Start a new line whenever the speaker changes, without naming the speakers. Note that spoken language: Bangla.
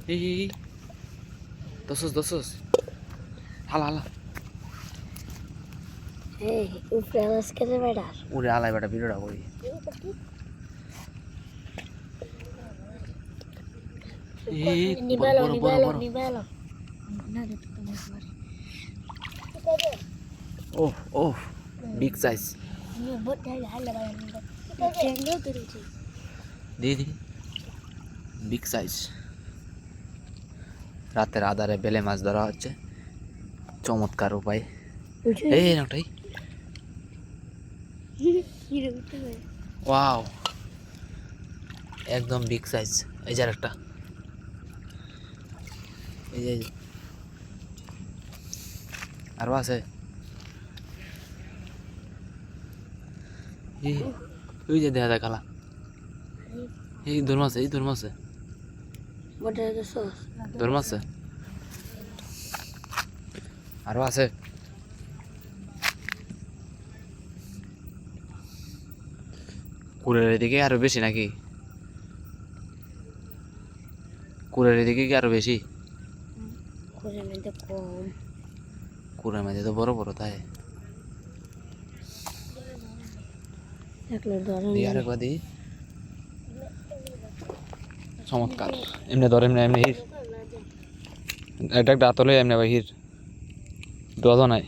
এই দসস হালা হালা
এই উপরে আওয়াজ করে বেড়া
উড়ে আলাই বেটা ভিডিওটা করি এই
নিবালো
বড় বড়
নিবালো
বড়
নিবালো না রে তো মাছ মারে
ওহ ওহ বিগ সাইজ
নি বট হাইলা হাইলা বাড়া নিবা ঠেঙ্গো করেছে
দি দি বিগ সাইজ রাতের আধারে বেলে মাছ ধরা হচ্ছে চমৎকার উপায় এই নাটাই
হিরো উঠে
ওয়াও একদম বিগ সাইজ এই যে একটা এই যে আরো আছে এই ওই যে দেখা যায় কালা এই ধর্মাছে
বটে তো সস
ধর্মাছে আরো আছে কুড়ের দিকে আরো বেশি নাকি কুড়ের দিকে কি আরো বেশি
করে মধ্যে কম
কুড়ের মধ্যে তো বড় বড় তাই
একলো ধরেন
দিয়ে আরেকবার দিই চমৎকার এমনি ধর এমনি হির এটা একটা আতলে এমনি ভাই হির দোয়া নাই